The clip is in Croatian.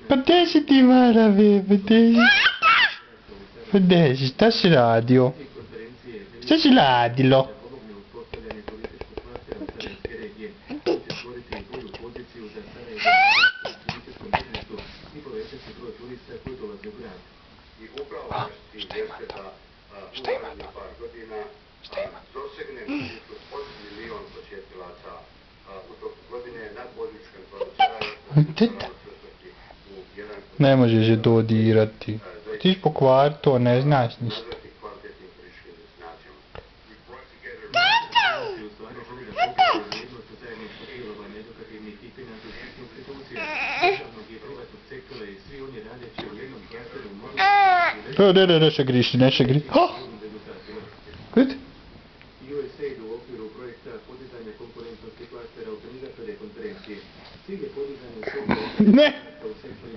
Pa gdje si ti Marave, pa gdje si, šta si radio? Šta si radilo? Šta ima to? Šta ima to? Šta ima? Ne možeš je dodirati. Ti ćeš pokvariti to, ne znaš ništa. Ne se griši, ne se griši. Kud? Ne!